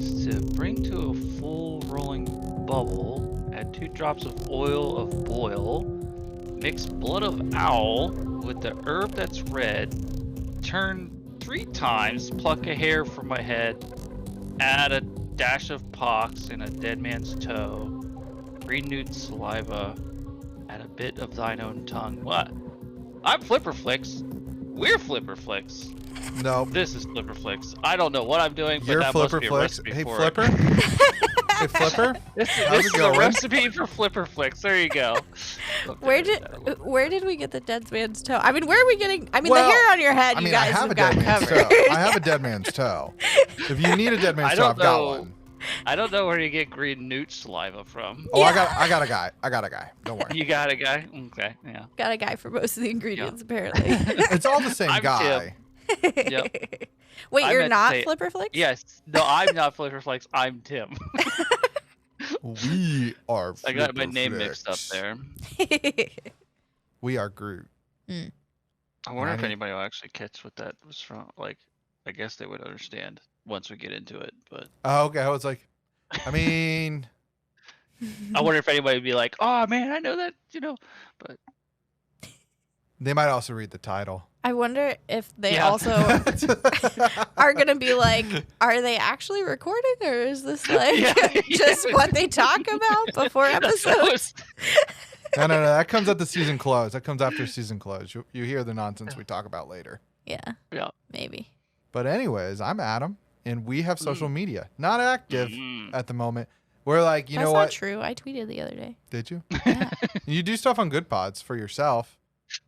is to bring to a full rolling bubble, add 2 drops of oil of boil, mix blood of owl with the herb that's red, turn 3 times, pluck a hair from my head, add a dash of pox and a dead man's toe, green newt saliva, add a bit of thine own tongue. What? I'm Flipperflix. We're Flipperflix. No. This is Flipperflix. I don't know what I'm doing, but You're that must be a Flipperflix. recipe Hey, for Flipper. it. Hey, Flipper. This How's is it a going? recipe for Flipperflix. There you go. Where did we get the dead man's toe? I mean, where are we getting? I mean, Well, the hair on your head, I you mean, guys I have have a got dead man's covered. toe. I have a dead man's toe. If you need a dead man's I toe, don't I've got know. one. I don't know where you get green newt saliva from. Oh, Yeah. I got a guy. I got a guy. Don't worry. You got a guy? Okay, yeah. Got a guy for most of the ingredients, apparently. It's all the same I'm guy. Yep. Wait, I you're meant to not say- Flipperflix? Yes. No, I'm not Flipperflix. I'm Tim. We are. I got my name mixed up Flipperflix. there. We are Groot. I wonder if Ninety- anybody will actually catch what that was from. Like, I guess they would understand once we get into it. But Oh, okay. I was like, I mean, I wonder if anybody would be like, "Oh man, I know that," But they might also read the title. I wonder if they Yeah. also are going to be like, are they actually recording, or is this like Yeah, just yeah. what they talk about before That's what episodes? No. That comes at the season close. That comes after season close. You hear the nonsense we talk about later. Yeah, Yeah. maybe. But anyways, I'm Adam, and we have social media. Not active Mhm. at the moment. We're like, you That's know not what? true. I tweeted the other day. Did you? Yeah. You do stuff on Good Pods for yourself.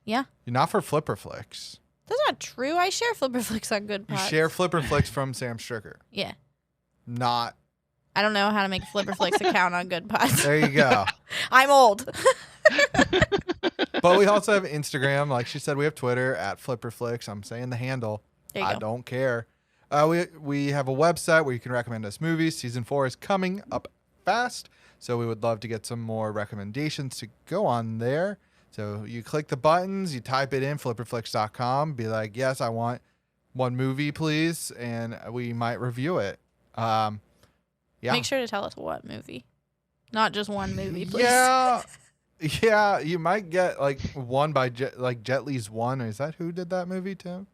Yeah. You're not for Flipperflix. That's not true. I share Flipperflix on Good You Pods. share Flipperflix from Sam Stricker. Yeah. Not. I don't know how to make a Flipperflix account on Good Pods. There you go. I'm old. But we also have Instagram. Like she said, we have Twitter at Flipperflix. I'm saying the handle. There you I go. don't care. We have a website where you can recommend us movies. Season 4 is coming up fast, so we would love to get some more recommendations to go on there. So you click the buttons, you type it in, flipperflix.com, be like, yes, I want one movie, please, and we might review it. Yeah. Make sure to tell us what movie. Not just one movie, please. Yeah, you might get like one by Jet Li's One. Is that who did that movie, Tim?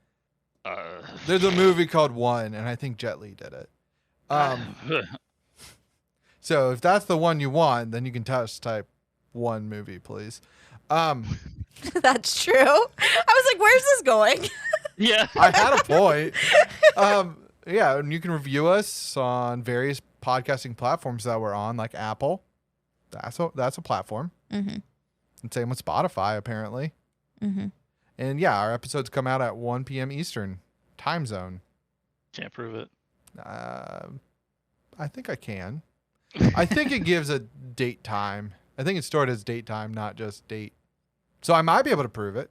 There's a movie called One, and I think Jet Li did it. So if that's the one you want, then you can just type one movie, please. That's true. I was like, where's this going? Yeah. I had a point. Yeah, and you can review us on various podcasting platforms that we're on, like Apple. That's a platform. Mm-hmm. And same with Spotify, apparently. Mm-hmm. And yeah, our episodes come out at 1 p.m. Eastern time zone. Can't prove it. I think I can. I think it gives a date time. I think it's stored as date time, not just date. So I might be able to prove it.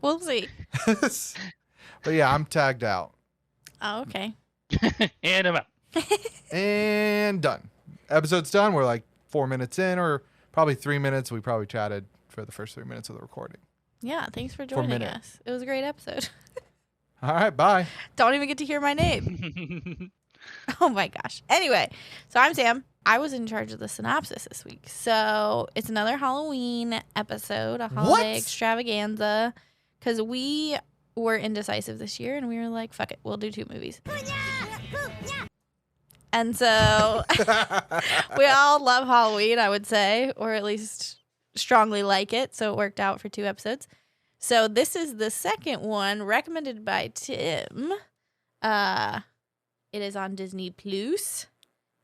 We'll see. But yeah, I'm tagged out. Oh, okay. And I'm out. And done. Episode's done. We're like 4 minutes in, or probably 3 minutes. We probably chatted for the first 3 minutes of the recording. Yeah, thanks for joining minute. us. It was a great episode. All right, bye. Don't even get to hear my name. Oh my gosh. Anyway, so I'm Sam. I was in charge of the synopsis this week. So it's another Halloween episode, a holiday What? extravaganza, because we were indecisive this year and we were like, fuck it, we'll do 2 movies. And so we all love Halloween, I would say, or at least strongly like it. So it worked out for 2 episodes. So this is the second one recommended by Tim. It is on Disney Plus.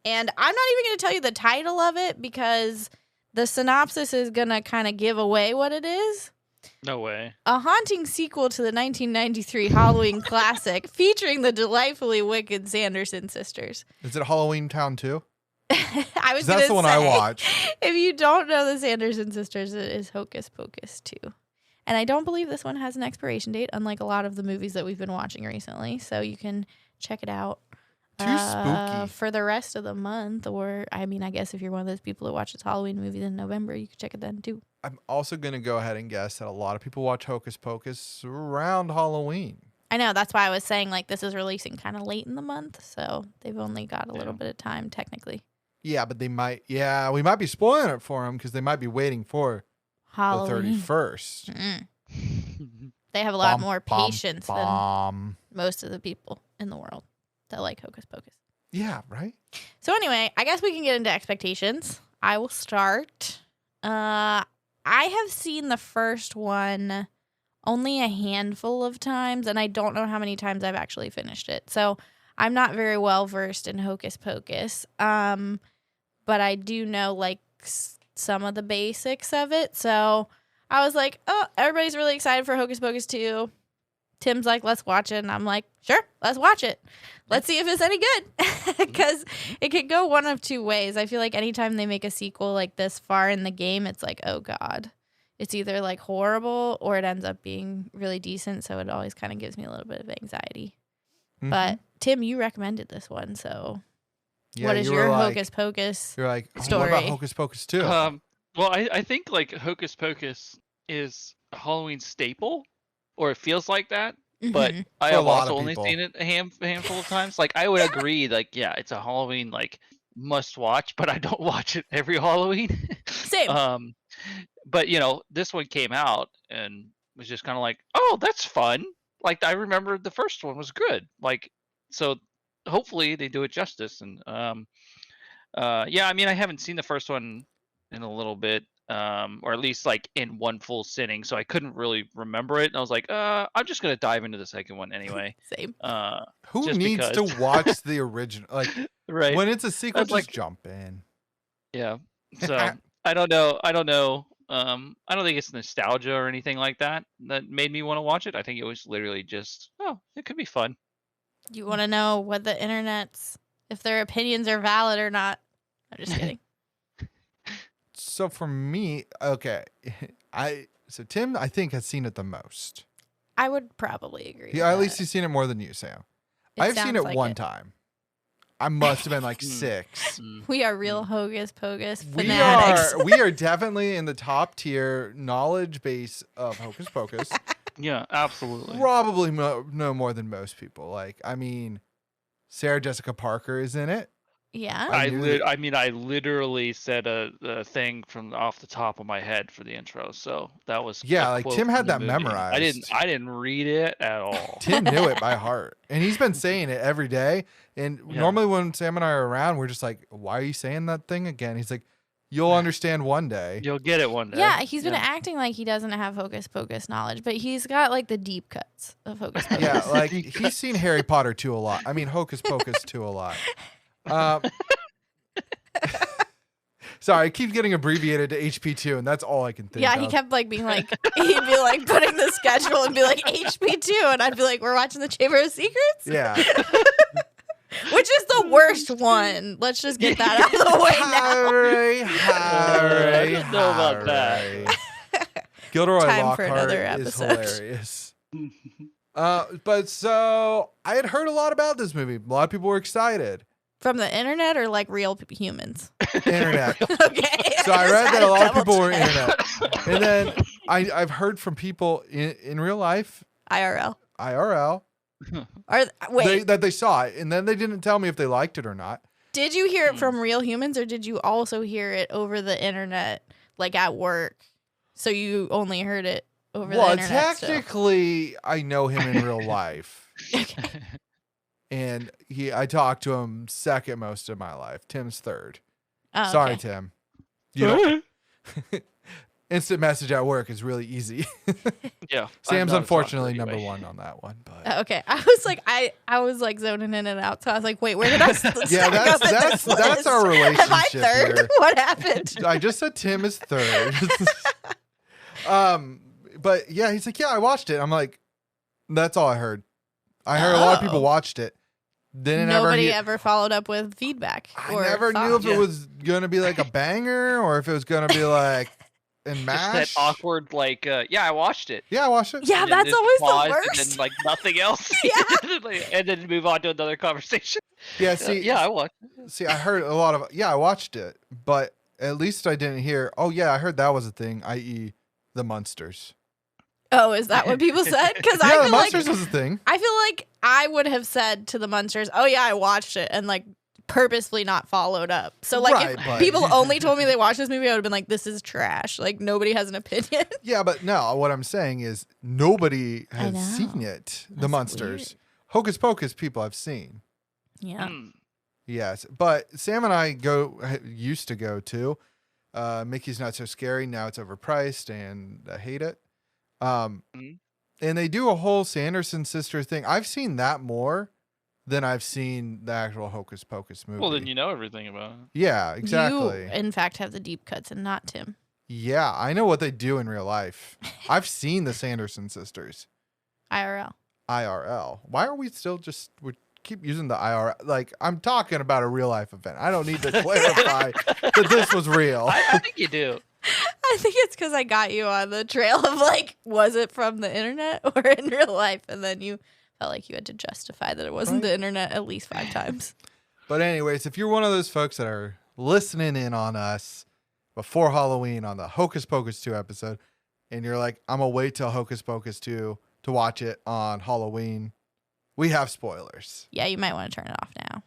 And I'm not even going to tell you the title of it because the synopsis is going to kind of give away what it is. No way. A haunting sequel to the 1993 Halloween classic featuring the delightfully wicked Sanderson sisters. Is it Halloween Town 2? I was That's the gonna one I say, watch. If you don't know the Sanderson sisters, it is Hocus Pocus 2. And I don't believe this one has an expiration date, unlike a lot of the movies that we've been watching recently. So you can check it out. Too spooky. For the rest of the month, or I mean, I guess if you're one of those people that watches Halloween movies in November, you can check it then too. I'm also going to go ahead and guess that a lot of people watch Hocus Pocus around Halloween. I know. That's why I was saying, like, this is releasing kind of late in the month, so they've only got a little bit of time, technically. Yeah, but we might be spoiling it for them because they might be waiting for Halloween. the 31st. They have a lot more patience than most of the people in the world that like Hocus Pocus. Yeah, right? So anyway, I guess we can get into expectations. I will start. I have seen the first one only a handful of times, and I don't know how many times I've actually finished it. So I'm not very well versed in Hocus Pocus, but I do know like some of the basics of it. So I was like, oh, everybody's really excited for Hocus Pocus 2. Tim's like, let's watch it. And I'm like, sure, let's watch it. Let's see if it's any good. Because it could go one of two ways. I feel like anytime they make a sequel like this far in the game, it's like, oh, God. It's either like horrible or it ends up being really decent. So it always kind of gives me a little bit of anxiety. Mm-hmm. But Tim, you recommended this one. So what is your Hocus Pocus You're like, story? What about Hocus Pocus 2? Well, I think like Hocus Pocus is a Halloween staple, or it feels like that. But I have also only seen it a handful of times. Like I would agree, like yeah, it's a Halloween like must watch, but I don't watch it every Halloween. Same. But you know, this one came out and was just kind of like, oh, that's fun. Like I remember the first one was good. Like so, hopefully they do it justice. And yeah, I mean, I haven't seen the first one in a little bit. Or at least like in one full sitting, so I couldn't really remember it. And I was like, I'm just gonna dive into the second one anyway. Same. Who needs to watch the original? Like, right? When it's a sequel, just like, jump in. Yeah. So I don't know. I don't think it's nostalgia or anything like that that made me want to watch it. I think it was literally just, oh, it could be fun. You want to know what the internet's, if their opinions are valid or not? I'm just kidding. So for me, okay, so Tim, I think, has seen it the most. I would probably agree. Yeah, at least he's seen it more than you, Sam. I've seen it one time. I must have been like 6. We are real Hocus Pocus fanatics. We are definitely in the top tier knowledge base of Hocus Pocus. Yeah, absolutely. Probably no more than most people. Like, I mean, Sarah Jessica Parker is in it. Yeah. I mean, I literally said a thing from off the top of my head for the intro, so that was like Tim had that memorized. I didn't read it at all. Tim knew it by heart, and he's been saying it every day. And normally when Sam and I are around, we're just like, "Why are you saying that thing again?" He's like, "You'll understand one day. You'll get it one day." Yeah, he's been acting like he doesn't have Hocus Pocus knowledge, but he's got like the deep cuts of Hocus Pocus. Yeah, like he's seen Harry Potter 2 a lot. I mean, Hocus Pocus 2 a lot. Sorry, I keep getting abbreviated to HP2, and that's all I can think of. Yeah, he kept like being like, he'd be like putting the schedule and be like HP2, and I'd be like, we're watching the Chamber of Secrets? Yeah. Which is the worst one. Let's just get that out of the way now. I don't know about that. Gilderoy Time for Lockhart another is episode. hilarious. But so I had heard a lot about this movie. A lot of people were excited. From the internet or like real humans? Internet. Okay. So I read that a lot of people were internet. And then I've heard from people in real life. IRL. Wait. That they saw it. And then they didn't tell me if they liked it or not. Did you hear it from real humans or did you also hear it over the internet, like at work? So you only heard it over the internet? Well, technically, I know him in real life. Okay. And I talked to him second most of my life. Tim's third. Oh, Sorry, okay. Tim. You know, instant message at work is really easy. Yeah. Sam's unfortunately number 1 on that one. But okay. I was like zoning in and out. So I was like, wait, where did I yeah, that's our relationship. Am I third? Here. What happened? I just said Tim is third. But yeah, he's like, yeah, I watched it. I'm like, that's all I heard. I heard a lot of people watched it. Nobody ever followed up with feedback. I never knew if it was going to be like a banger or if it was going to be like in MASH. That awkward, like, yeah, I watched it. Yeah, I watched it. Yeah, that's always the worst. And then, like, nothing else. Yeah. And then move on to another conversation. Yeah, see. Yeah, I watched it. See, I heard a lot of, I watched it. But at least I didn't hear, oh, yeah, I heard that was a thing, i.e. the Munsters. Oh, is that what people said? Because Yeah, I the feel like Munsters was a thing. I feel like I would have said to the Munsters, "Oh yeah, I watched it," and like purposefully not followed up. So like Right, if but- people only told me they watched this movie, I would have been like, "This is trash." Like nobody has an opinion. Yeah, but no, what I'm saying is nobody I has know. seen it. The That's Munsters. weird. Hocus Pocus people have seen. Yeah. Yes, but Sam and I used to go to. Mickey's Not So Scary. Now it's overpriced, and I hate it. And they do a whole Sanderson Sisters thing. I've seen that more than I've seen the actual Hocus Pocus movie. Well, then you know everything about it. Yeah, exactly. You, in fact, have the deep cuts and not Tim. Yeah, I know what they do in real life. I've seen the Sanderson Sisters. IRL. IRL. Why are we still we keep using the IRL? Like, I'm talking about a real life event. I don't need to clarify that this was real. I think you do. I think it's because I got you on the trail of like, was it from the internet or in real life? And then you felt like you had to justify that it wasn't the internet at least 5 times. But anyways, if you're one of those folks that are listening in on us before Halloween on the Hocus Pocus 2 episode, and you're like, I'm going to wait till Hocus Pocus 2 to watch it on Halloween, we have spoilers. Yeah, you might want to turn it off now.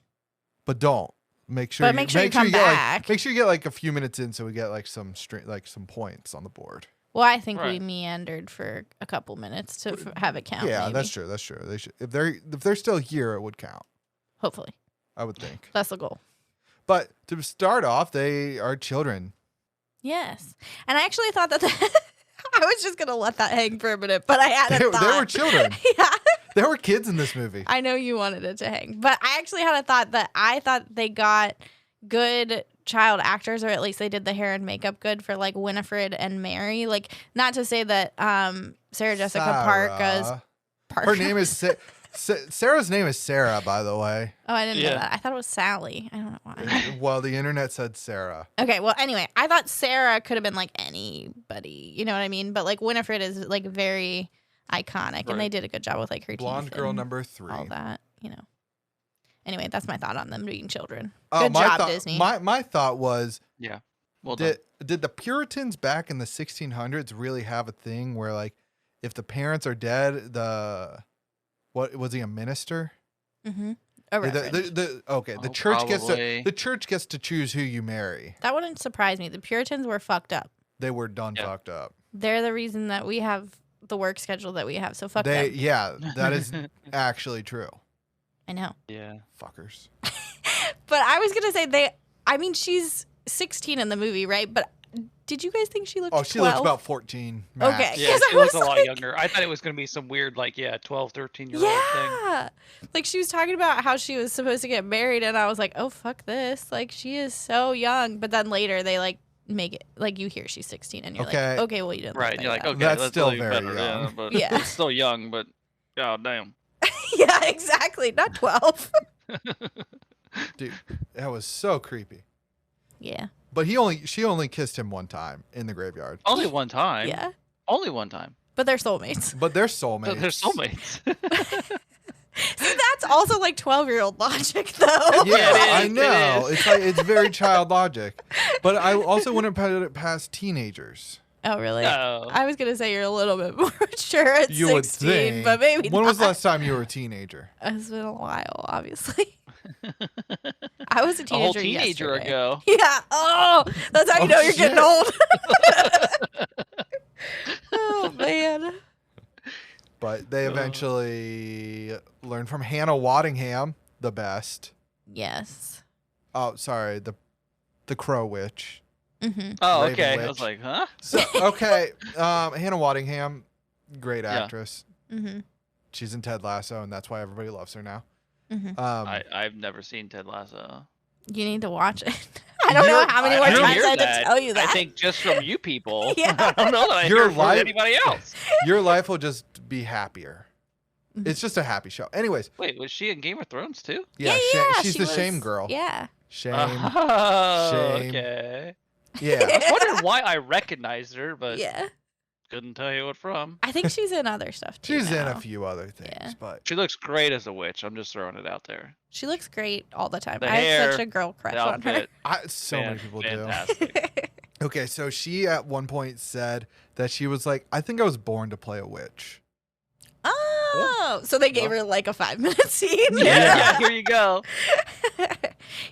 But don't. Make sure you come get, back. Make sure you get like a few minutes in so we get like some some points on the board. Well, I think we Right. meandered for a couple minutes to have it count. Yeah, maybe. that's true. That's true. They should, if they're still here, it would count. Hopefully. I would think. That's the goal. But to start off, they are children. Yes. And I actually thought that I was just going to let that hang for a minute, but I had a thought. They were children. Yeah. There were kids in this movie. I know you wanted it to hang, but I actually had a thought that I thought they got good child actors, or at least they did the hair and makeup good for like Winifred and Mary. Like, not to say that Sarah Jessica Parker. Her name is Sarah's name is Sarah, by the way. Oh, I didn't know Yeah. that. I thought it was Sally. I don't know why. Well, the internet said Sarah. Okay, well, anyway, I thought Sarah could have been like anybody. You know what I mean? But like Winifred is like very iconic, and they Right. did a good job with like her Blonde teeth girl and number 3. all that. You know. Anyway, that's my thought on them being children. Oh, Good my job, thought, Disney. My thought was, Yeah. Well done. did the Puritans back in the 1600s really have a thing where like if the parents are dead, what was he, a minister? Mm-hmm. A reverend. The Oh, church gets to choose who you marry. That wouldn't surprise me. The Puritans were fucked up. They were done Yeah. fucked up. They're the reason that we have the work schedule that we have. So fuck them. Yeah, that is actually true. I know. Yeah. Fuckers. But I was gonna say she's 16 in the movie, right? But did you guys think she looked 12? Oh, she looks about 14. Max. Okay. Yeah, 'Cause she I looks a was lot like- younger. I thought it was going to be some weird, 12, 13-year-old thing. Yeah. Like she was talking about how she was supposed to get married, and I was like, oh, fuck this. Like she is so young. But then later they like make it, like you hear she's 16 and you're Okay. like, okay, well you didn't. Right. look You're like, that. okay, That's that's still still very better. young. Yeah, but Yeah. it's still young, but god damn. Yeah, exactly. Not 12. Dude, that was so creepy. Yeah. But she only kissed him one time in the graveyard. Only one time. Yeah. Only one time. But they're soulmates. But they're soulmates. But they're soulmates. See, that's also like 12-year-old logic, though. Yeah, it is, I it know. is. It's very child logic. But I also wouldn't put it past teenagers. Oh, really? No. I was gonna say you're a little bit more mature at You 16, would think. but maybe When not. was the last time you were a teenager? It's been a while, obviously. I was a A teenager. whole teenager yesterday. ago. Yeah. Oh, that's how you Oh, know you're getting shit. old. Oh man. But they eventually learned from Hannah Waddingham, the best. Yes. Oh, sorry, the Crow Witch. Mm-hmm. Oh, Raven okay. I Witch. was like, huh? So okay, Hannah Waddingham, great Yeah. actress. Mm-hmm. She's in Ted Lasso, and that's why everybody loves her now. Mm-hmm. I've never seen Ted Lasso. You need to watch it. I don't know how many more I times hear I had to that. tell you that. I think just from you people. Yeah. I don't know that I Your hear from life- anybody else. Your life will just be happier. Mhm. It's just a happy show. Anyways, Wait, was she in Game of Thrones too? yeah, she's she the was- shame girl. Yeah. Shame. Oh, Shame. okay. Yeah. I was wondering why I recognized her, but Yeah. couldn't tell you what from. I think she's in other stuff too. She's in now. a few other things, Yeah. but She looks great as a witch. I'm just throwing it out there. She looks great all the time. The I have hair, such a girl crush The on her. outfit, so many people do. fantastic. Okay, so she at one point said that she was like, I think I was born to play a witch. Oh, so they gave her like a 5-minute scene. Yeah, here you go.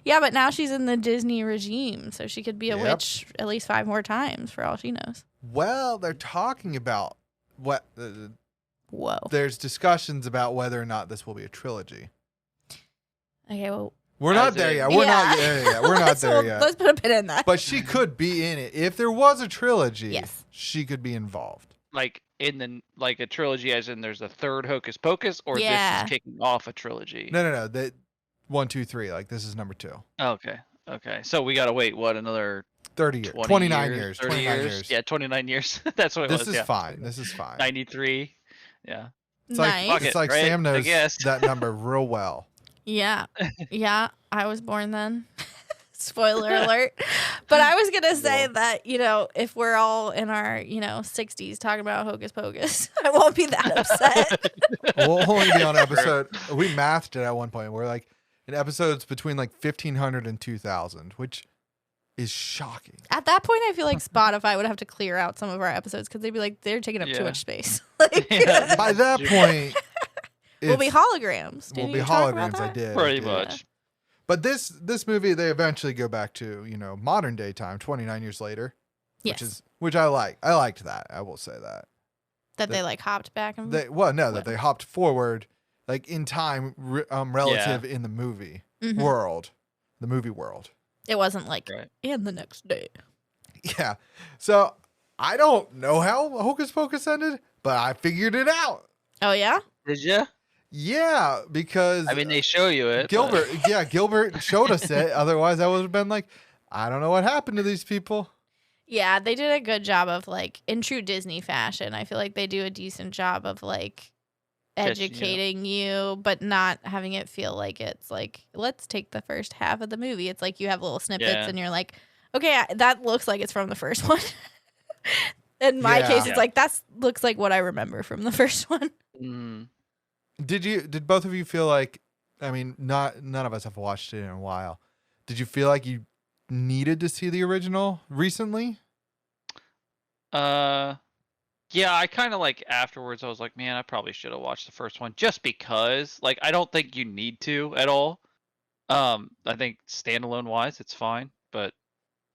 Yeah, but now she's in the Disney regime, so she could be a Yep. witch at least 5 more times for all she knows. Well, they're talking about what Whoa. there's discussions about whether or not this will be a trilogy. Okay, well, We're not As there in- yet. We're not there yet. We're not so there yet. let's put a pin in that. But she could be in it. If there was a trilogy, Yes. she could be involved. Like a trilogy, as in there's a third Hocus Pocus, or this Yeah. is kicking off a trilogy. No. That 1, 2, 3. Like this is number 2. Okay. So we gotta wait. What, another 30 years. 20 29 years. 30 29 years? years. Yeah, 29 years. That's what it This was. is Yeah. fine. This is fine. 93. Yeah. It's like, Nice. Fuck it's it, like right? Sam I knows guess. that number real well. Yeah. Yeah, I was born then. Spoiler alert. But I was going to say that, if we're all in our, 60s talking about Hocus Pocus, I won't be that upset. We'll only be on episode. We mathed it at one point. We're like in episodes between like 1500 and 2000, which is shocking. At that point, I feel like Spotify would have to clear out some of our episodes because they'd be like, they're taking up too Yeah. much space. Like, Yeah. By that point, we'll be it's- holograms. Did we'll be you talk about holograms. I that? did. Pretty I did. much. But this movie, they eventually go back to modern day time, 29 years later, Yes. which I like. I liked that. I will say that. That they like hopped back and That they hopped forward, like in time, relative in the movie Mhm. world, the movie world. It wasn't like, Right. and the next day. Yeah. So I don't know how Hocus Pocus ended, but I figured it out. Oh, yeah? Did you? Yeah, because I mean, they show you it. Gilbert, Gilbert showed us it. Otherwise, I would have been like, I don't know what happened to these people. Yeah, they did a good job of, like, in true Disney fashion, I feel like they do a decent job of, like, Catching you. educating you, but not having it feel like it's like, let's take the first half of the movie. It's like you have little snippets Yeah. and you're like, okay, that looks like it's from the first one. In my Yeah. case, it's Yeah. like, that looks like what I remember from the first one. Mm. Did both of you feel like, I mean, none of us have watched it in a while. Did you feel like you needed to see the original recently? Yeah, I kind of like afterwards. I was like, man, I probably should have watched the first one just because. Like, I don't think you need to at all. I think standalone wise, it's fine. But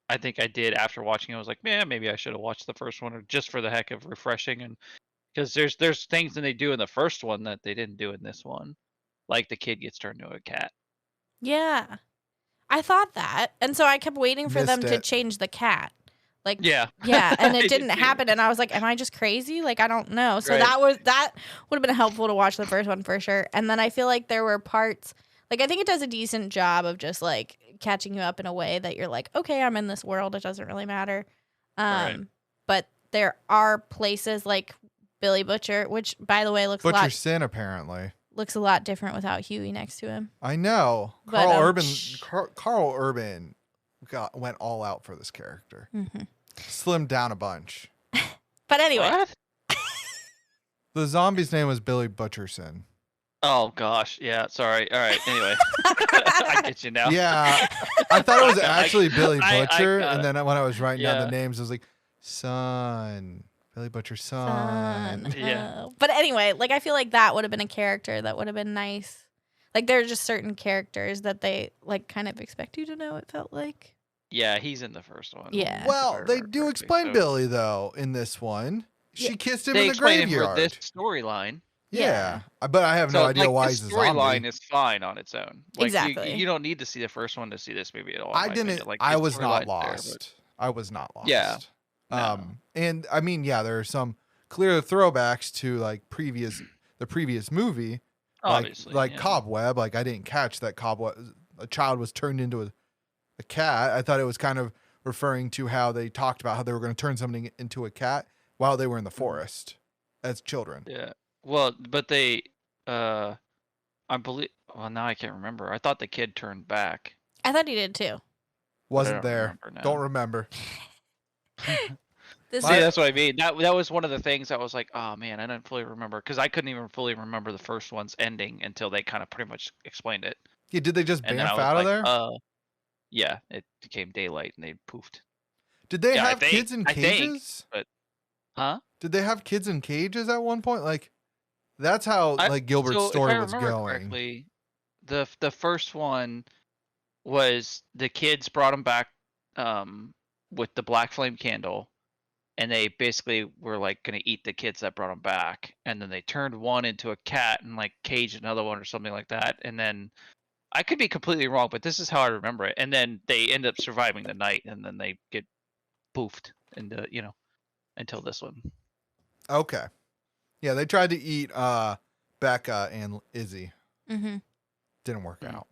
I think I did after watching it. I was like, man, maybe I should have watched the first one, or just for the heck of refreshing. And because there's things that they do in the first one that they didn't do in this one, like the kid gets turned into a cat. Yeah. I thought that. And so I kept waiting for them Missed to it. change the cat. Like, Yeah. yeah, and I it did didn't too. happen. And I was like, am I just crazy? Like, I don't know. So Right. that would have been helpful to watch the first one for sure. And then I feel like there were parts, like, I think it does a decent job of just like catching you up in a way that you're like, okay, I'm in this world. It doesn't really matter. Right. But there are places like Billy Butcher, which by the way looks Butcher Sin, apparently. a lot different without Huey next to him. I know. But, Carl Urban went all out for this character. Mm-hmm. Slimmed down a bunch. But anyway, What? The zombie's name was Billy Butcherson. Oh gosh. Yeah. Sorry. All right. Anyway, I get you now. Yeah, I thought it was I- actually Billy I Butcher, got and then when I was writing down Yeah. the names, I was like, son, Billy Butcher's son. Fun. Yeah. But anyway, like I feel like that would have been a character that would have been nice. Like there are just certain characters that they like kind of expect you to know. It felt like. Yeah, he's in the first one. Yeah. Well, If I they remember do correctly, explain so- Billy though in this one. She Yeah. kissed him They in the explain it for graveyard. this storyline. Yeah, but I have no So, idea like, why this he's a storyline zombie. is fine on its own. Like, Exactly. You don't need to see the first one to see this movie at all. in I my didn't. opinion. Like, I the was not storyline's there, but- lost. I was not lost. Yeah. No. And I mean, yeah, there are some clear throwbacks to like the previous movie, Obviously. like yeah. Cobweb. Like I didn't catch that a child was turned into a cat. I thought it was kind of referring to how they talked about how they were going to turn something into a cat while they were in the forest as children. Yeah. Well, but they, I believe. Well, now I can't remember. I thought the kid turned back. I thought he did too. Wasn't don't there? remember now. Don't remember. This See, is, that's what I mean. That was one of the things I was like, oh man, I didn't fully remember because I couldn't even fully remember the first one's ending until they kind of pretty much explained it. Yeah, did they just And then I bamf was out of like, there? yeah, it became daylight and they poofed. Did they Yeah, have kids in I think, cages? but huh? Did they have kids in cages at one point? Like, that's how like Gilbert's So if I story was remember going. correctly, the first one was the kids brought him back with the black flame candle, and they basically were like gonna eat the kids that brought him back, and then they turned one into a cat and like caged another one or something like that, and then I could be completely wrong, but this is how I remember it. And then they end up surviving the night, and then they get poofed into until this one. Okay. Yeah, they tried to eat Becca and Izzy. Mm-hmm. Didn't work out.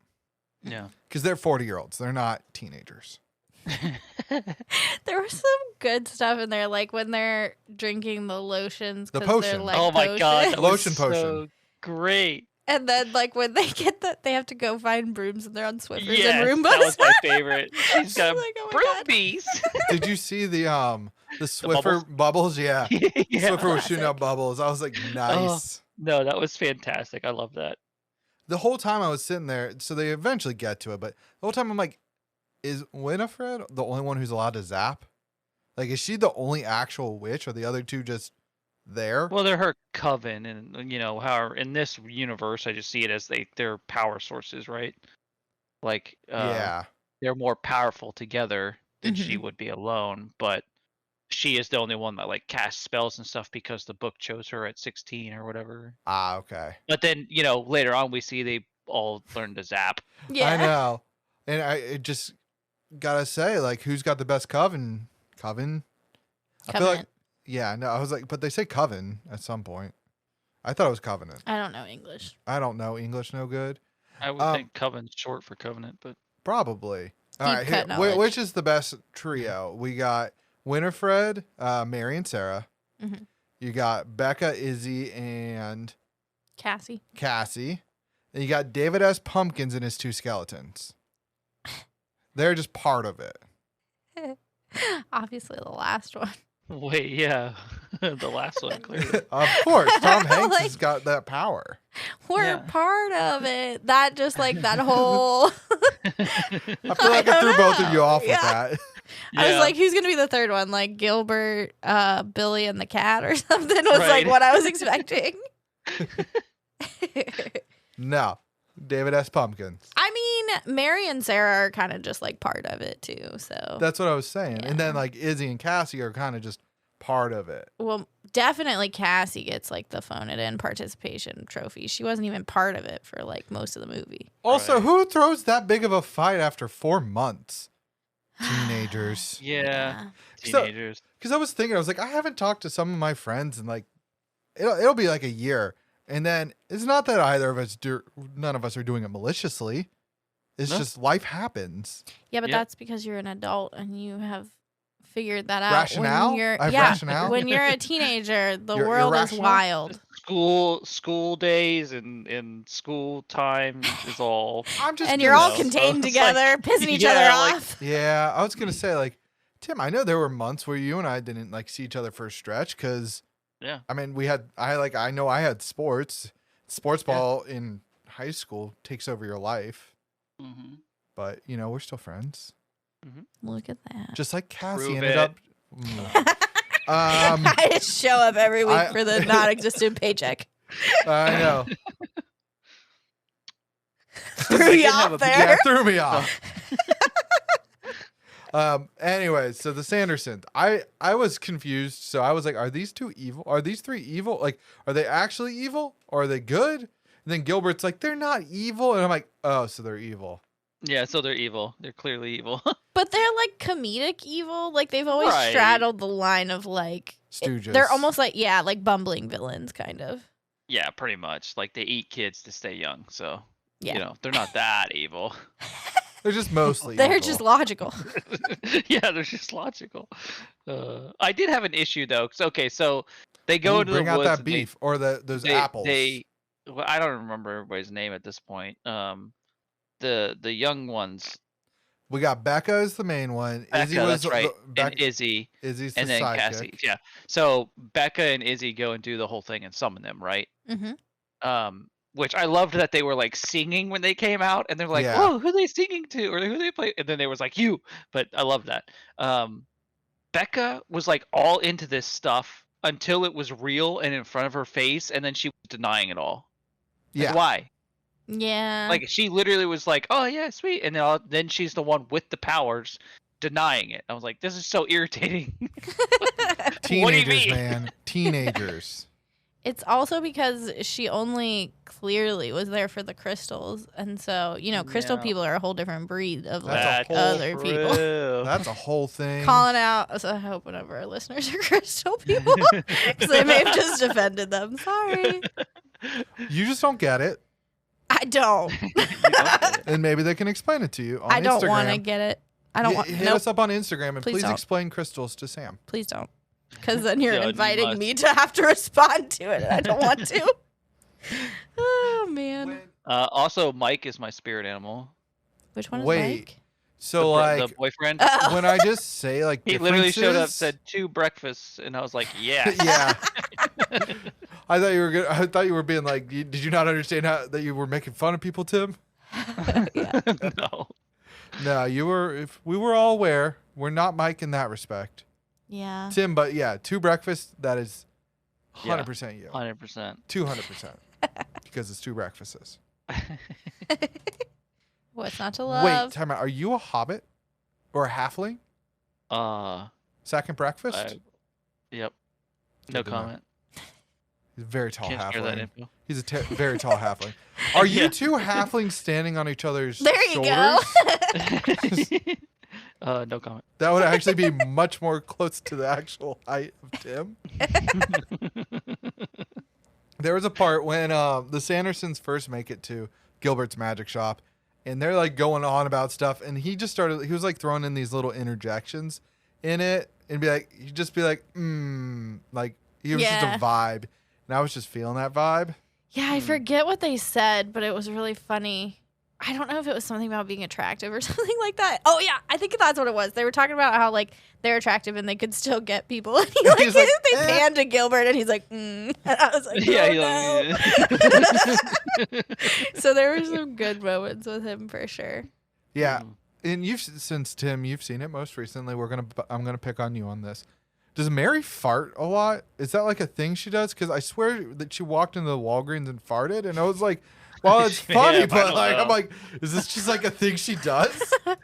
Yeah. Because they're 40-year-olds. They're not teenagers. There was some good stuff in there, like when they're drinking the lotions. The 'cause they're, potion. like, Oh my god, that Lotion was potion. so great. And then, like, when they get that, they have to go find brooms, and they're on Swiffers Yes, and Roombas. that was my favorite. She's got Like, oh my broom God. bees. Did you see the Swiffer bubbles? bubbles? Yeah. Yeah. Swiffer was shooting out bubbles. I was like, nice. No, that was fantastic. I love that. The whole time I was sitting there, so they eventually get to it, but the whole time I'm like, is Winifred the only one who's allowed to zap? Like, is she the only actual witch, or the other two just there? Well, they're her coven, and how in this universe, I just see it as they're power sources, right? Like, Yeah. they're more powerful together than she Mhm. would be alone, but she is the only one that like casts spells and stuff because the book chose her at 16 or whatever. Ah, okay. But then, later on we see they all learn to zap. Yeah. I know. And I just gotta say, like, who's got the best coven? Coven? I feel like, Covenant. yeah, no, I was like, but they say coven at some point. I thought it was covenant. I don't know English. I don't know English no good. I would think coven's short for covenant, but Probably. All Deep right, cut knowledge. which is the best trio? We got Winifred, Mary, and Sarah. Mhm. You got Becca, Izzy, and Cassie. Cassie. And you got David S. Pumpkins and his two skeletons. They're just part of it. Obviously, the last one. wait, yeah, the last one clearly. Of course, Tom Hanks Like- has got that power. We're Yeah. part of it. That just like that whole. I feel like I don't threw both of you know. off Yeah. with I was Yeah. like, who's gonna be the third one? Like Gilbert, Billy, and the cat, or something was like Right. what I was expecting. that. No, David S. Pumpkins. I mean, Mary and Sarah are kind of just like part of it too. So, That's what I was saying. And then Yeah. like Izzy and Cassie are kind of just part of it. well, definitely Cassie gets like the phone it in participation trophy. She wasn't even part of it for like most of the movie. Also, Right. who throws that big of a fight after 4 months? Teenagers. Yeah, So- teenagers. Because I was thinking, I was like, I haven't talked to some of my friends in like, it'll be like a year. And then it's not that none of us are doing it maliciously. It's No. just life happens. Yeah, but Yep. that's because you're an adult and you have figured that out. Rationale? When you're, I have yeah, rationale? when you're a teenager, the You're world is irrational? wild. School days and school time is all. I'm just And you're all know. contained It's like- together, pissing each yeah, other like- off. Yeah, I was gonna say like, Tim, I know there were months where you and I didn't like see each other for a stretch because, Yeah. I mean, I know I had sports. Sports ball in high school takes over your life, Mm-hmm. but we're still friends. Look at that. Just like Cassie Prove ended it. up. I just show up every week I- for the non-existent paycheck. I know. Threw did you have off a- Yeah, there. it threw me off. Anyways, so the Sandersons. I was confused. So I was like, are these two evil? Are these three evil? Like, are they actually evil? Or are they good? And then Gilbert's like, they're not evil. And I'm like, oh, so they're evil. Yeah, so they're evil. They're clearly evil. But they're like comedic evil. Like they've always Right. straddled the line of like Stooges. they're almost like like bumbling villains kind of. Yeah, pretty much. Like they eat kids to stay young, so Yeah. they're not that evil. They're just mostly They're evil. just logical. Yeah, they're just logical. I did have an issue though. So they go Ooh, into bring the out woods. that and beef or those they, apples. well, I don't remember everybody's name at this point. The young ones, We got Becca as the main one. Becca, Izzy was that's right, and Becca, Izzy, Izzy's and the then sidekick. Cassie. Yeah. So Becca and Izzy go and do the whole thing and summon them, right? Mm-hmm. Which I loved that they were like singing when they came out, and they're like, Yeah. "Oh, who are they singing to?" Or who are they play? And then they was like, "You." But I love that. Becca was like all into this stuff until it was real and in front of her face, and then she was denying it all. Like, Yeah. why? Yeah. Like, she literally was like, "Oh yeah, sweet," and then she's the one with the powers denying it. I was like, "This is so irritating." Teenagers, man. Teenagers. It's also because she only clearly was there for the crystals, and so crystal Yeah. people are a whole different breed of That's like a whole other people. That's a whole thing. Calling out. So I hope one of our listeners are crystal people because they may have just offended them. Sorry, You just don't get it, I don't. You don't get it. and maybe they can explain it to you on I don't Instagram. want to get it. I don't want. Hit Nope. us up on Instagram and Please please don't. explain crystals to Sam. Please don't. Because then you're Yeah, you inviting must. me to have to respond to it, and I don't want to. Oh man. Also, Mike is my spirit animal. Which one is Wait. Mike? So the like boyfriend. when I just say like He literally showed up, differences- said 2 breakfasts, and I was like, yeah. yeah. I thought you were good. I thought you were being like, did you not understand that you were making fun of people, Tim? Yeah. No. No, you were. If we were all aware, we're not Mike in that respect, Yeah. Tim. But yeah, 2 breakfasts. That is Yeah. 100% you. 100%. 200% because it's 2 breakfasts. What's not to Wait, love? time out. Are you a hobbit or a halfling? Second breakfast. Yep. Good No to know. comment. He's a very tall Can't share that halfling. info. He's a very tall halfling. Are you Yeah. 2 halflings standing on each other's There you shoulders? go. No comment. That would actually be much more close to the actual height of Tim. There was a part when the Sandersons first make it to Gilbert's magic shop, and they're like going on about stuff, and he was like throwing in these little interjections in it, and he'd just be like, like he was just Yeah. a vibe, and I was just feeling that vibe. Yeah, I forget what they said, but it was really funny. I don't know if it was something about being attractive or something like that. Oh yeah, I think that's what it was. They were talking about how like they're attractive and they could still get people. And he like, He's like, they "Eh." panned to Gilbert and he's like, And I was like, Yeah, oh, he no. So there were some good moments with him for sure. Yeah, and since Tim, you've seen it most recently. I'm gonna pick on you on this. Does Mary fart a lot? Is that like a thing she does? Because I swear that she walked into the Walgreens and farted, and I was like, "Well, it's funny, Yeah, I but don't like, know. I'm like, is this just like a thing she does?"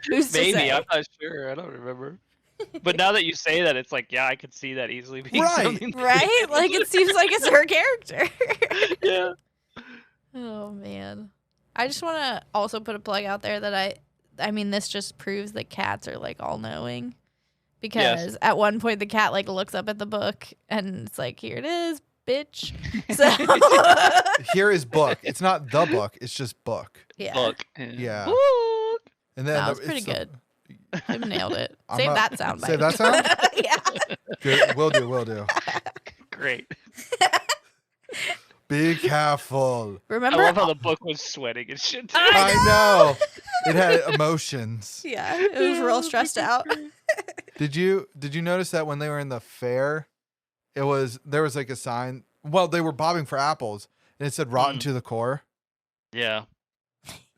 Who's to Maybe. say? I'm not sure. I don't remember. But now that you say that, it's like, yeah, I could see that easily being Right. something. that Right? he Like does. it seems like it's her character. Yeah. Oh man. I just want to also put a plug out there that I mean this just proves that cats are like all knowing. Because at one point the cat like looks up at the book and it's like, here it is, bitch. So Here is book. It's not the book. It's just book. yeah. Book. Yeah. Book. And then That was pretty it's good. Tim nailed it. I'm Save not- that sound bite. Save that sound? Yeah. Good. Will do. Great. Be careful. I Remember? love how the book was sweating and shit. Too. I know. It had emotions. Yeah, it was real stressed out. Did you notice that when they were in the fair, there was like a sign. Well, they were bobbing for apples, and it said "rotten to the core." Yeah.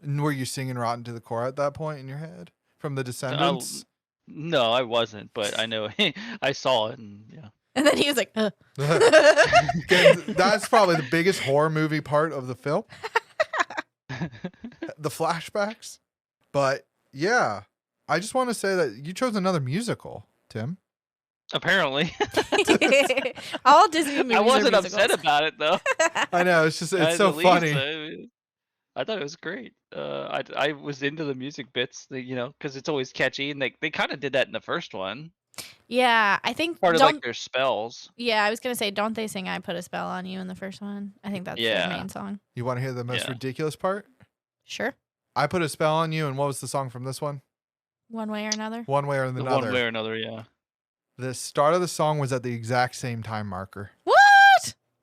And were you singing "rotten to the core" at that point in your head from the Descendants? No, I wasn't, but I know I saw it, and yeah. And then he was like, Okay, that's probably the biggest horror movie part of the film. The flashbacks. But yeah, I just want to say that you chose another musical, Tim. Apparently. all Disney movies I wasn't are upset musicals. about it though. I know it's so At least, funny. I thought it was great. I was into the music bits, because it's always catchy, and they kind of did that in the first one. Yeah, I think Part of don't. like their spells. Yeah, I was gonna say, don't they sing "I Put a Spell on You" in the first one? I think that's Yeah. their main song. You want to hear the most Yeah. ridiculous part? Sure, I put a spell on you, and what was the song from this one? one way or another. One way or The another. one way or another, yeah. The start of the song was at the exact same time marker. What?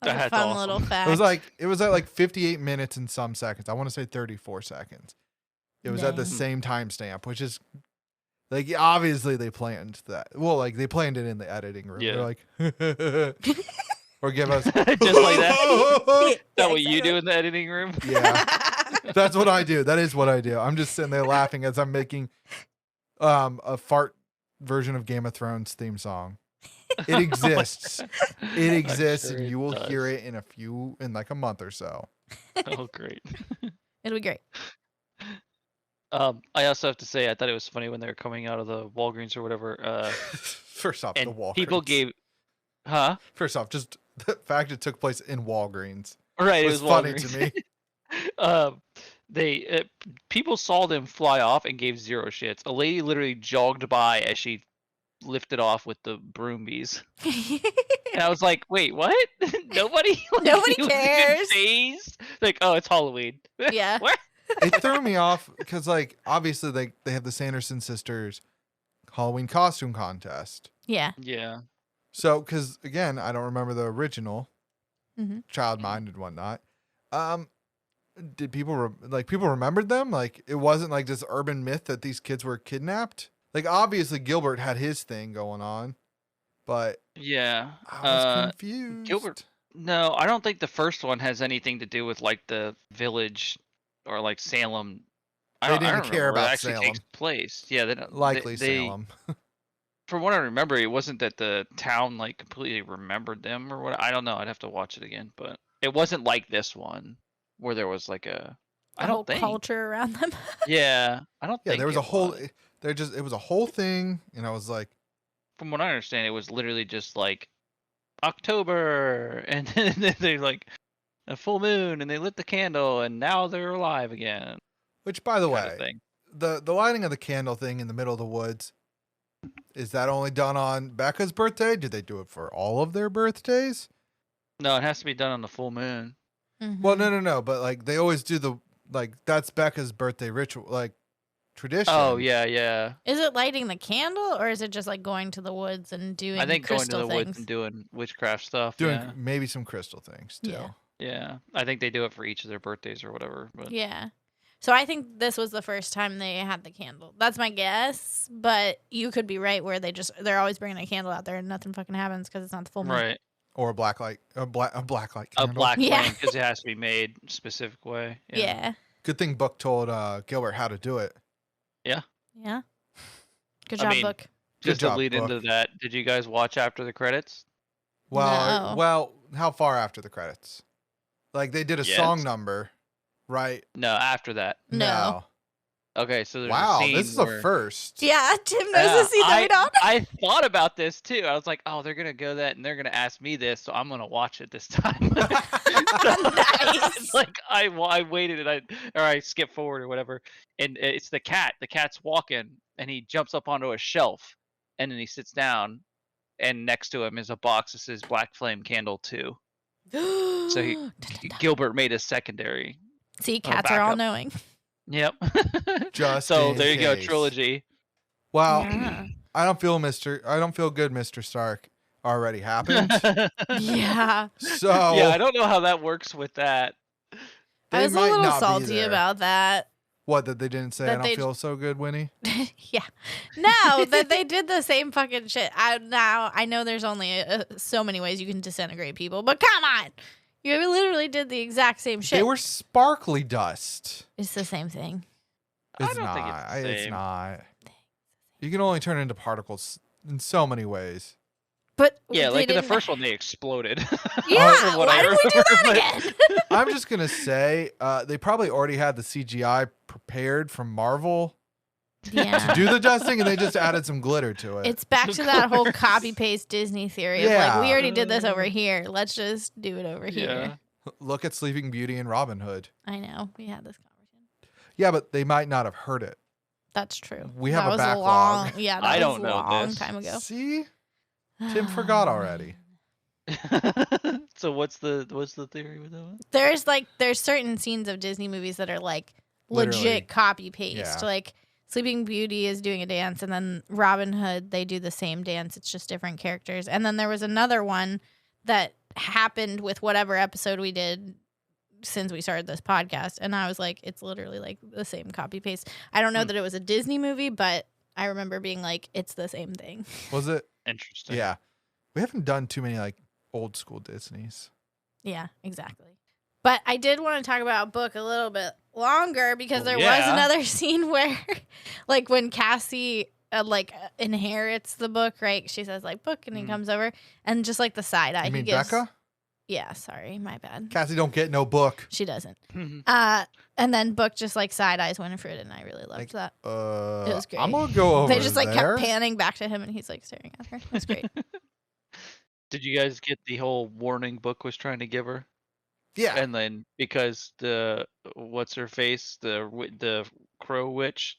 That's a That's fun awesome. little fact. It was at like 58 minutes and some seconds. I want to say 34 seconds. It was at the Dang. same timestamp, which is like obviously they planned that. Well, like they planned it in the editing room. Yeah. They're like, or give us Just like that. Is that what you exactly. do in the editing room? Yeah, that's what I do. That is what I do. I'm just sitting there laughing as I'm making a fart version of Game of Thrones theme song. It exists. It exists, sure and you will does. hear it in like a month or so. Oh, great. It'll be great. I also have to say, I thought it was funny when they were coming out of the Walgreens or whatever. First off, the And Walgreens. people gave, huh? First off, just the fact it took place in Walgreens Right, was it was funny Walgreens. to me. They people saw them fly off and gave zero shits. A lady literally jogged by as she lifted off with the broom bees, and I was like, "Wait, what? Nobody? Like, Nobody was even cares. fazed? Like, oh, it's Halloween. Yeah. What? It threw me off because, like, obviously they have the Sanderson Sisters Halloween costume contest. Yeah. Yeah, So, because again, I don't remember the original Mhm. Child Mind and whatnot. Did people people remembered them? Like, it wasn't like this urban myth that these kids were kidnapped. Like, obviously Gilbert had his thing going on, but yeah. I was confused. Gilbert. No, I don't think the first one has anything to do with like the village or like Salem. They I didn't don't care remember where it about actually takes Salem. place. Yeah, they don't. Likely they, Salem. From what I remember, it wasn't that the town like completely remembered them or what. I don't know. I'd have to watch it again, but it wasn't like this one where there was like a. I A don't whole think. culture around them. Yeah, I don't Yeah, think there was a it whole. was. It was a whole thing, and I was like, From what I understand, it was literally just like October, and then they like a full moon, and they lit the candle, and now they're alive again. which by the Kind of way, thing. the lighting of the candle thing in the middle of the woods, is that only done on Becca's birthday? Do they do it for all of their birthdays? No, it has to be done on the full moon. Well, no, but like they always do that's Becca's birthday ritual, like tradition. Oh yeah. Is it lighting the candle, or is it just like going to the woods and doing I think going to crystal the things? woods and doing witchcraft stuff. Doing Yeah. maybe some crystal things too. Yeah. Yeah, I think they do it for each of their birthdays or whatever. But Yeah. So I think this was the first time they had the candle. That's my guess, but you could be right where they're always bringing a candle out there and nothing fucking happens because it's not the full moon. right, Or a black light candle. a black Yeah. flame because it has to be made a specific way. Yeah. Good thing Buck told Gilbert how to do it. Yeah. Good I job, mean, Book. Good Just to job, lead into Book. that, did you guys watch after the credits? No. Well, how far after the credits? Like they did a Yes. song number, right? No, after that. No. Okay, so there's Wow, a scene this is where... a first. Yeah, Tim knows the scene that we don't. I thought about this too. I was like, oh, they're gonna go that, and they're gonna ask me this, so I'm gonna watch it this time. Nice. It's like I waited and I skipped forward or whatever, and it's the cat. The cat's walking, and he jumps up onto a shelf, and then he sits down, and next to him is a box that says Black Flame Candle 2. So Gilbert made a secondary. See, cats are all backup. knowing. Yep. Just So in there you go, case. trilogy. Well, Yeah. I don't feel good, Mr. Stark already happened. Yeah. So Yeah, I don't know how that works with that. I they was a might little not be salty there. about that. What, that they didn't say That I don't they- feel so good, Winnie? Yeah. No, that they did the same fucking shit. I know there's only so many ways you can disintegrate people, but come on. You literally did the exact same shit. They were sparkly dust. It's the same thing. I It's don't not. think it's the It's same. not. You can only turn into particles in so many ways. But Yeah, they like in the didn't- first one, they exploded. Yeah, From what why I did we do that remember. again? I'm just gonna say they probably already had the CGI prepared from Marvel to Yeah. do the dusting, and they just added some glitter to it. It's back to that whole copy paste Disney theory of Yeah. like, we already did this over here. Let's just do it over Yeah. here. Look at Sleeping Beauty and Robin Hood. I know. We had this conversation. Yeah, but they might not have heard it. That's true. We have that a was backlog. long. Yeah, that I was don't a know long this. time ago. See, Tim forgot already. So what's the theory with that one? There's certain scenes of Disney movies that are like Literally. legit copy paste. Yeah. Like Sleeping Beauty is doing a dance, and then Robin Hood, they do the same dance. It's just different characters. And then there was another one that happened with whatever episode we did since we started this podcast, and I was like, it's literally like the same copy paste. I don't know that it was a Disney movie, but I remember being like, it's the same thing. Was it? Interesting. Yeah. We haven't done too many like old school Disneys. Yeah, exactly. But I did want to talk about Book a little bit longer because Oh, there was yeah. another scene where, like, when Cassie inherits the book, right? She says like book, and he comes over, and just like the side eye You mean he gives. Becca? Yeah, sorry, my bad. Cassie don't get no book. She doesn't. And then Book just like side eyes Winifred, and I really loved that. It was great. I'm gonna go over They just like there. kept panning back to him, and he's like staring at her. It was great. Did you guys get the whole warning Book was trying to give her? Yeah. And then because the what's her face, the Crow Witch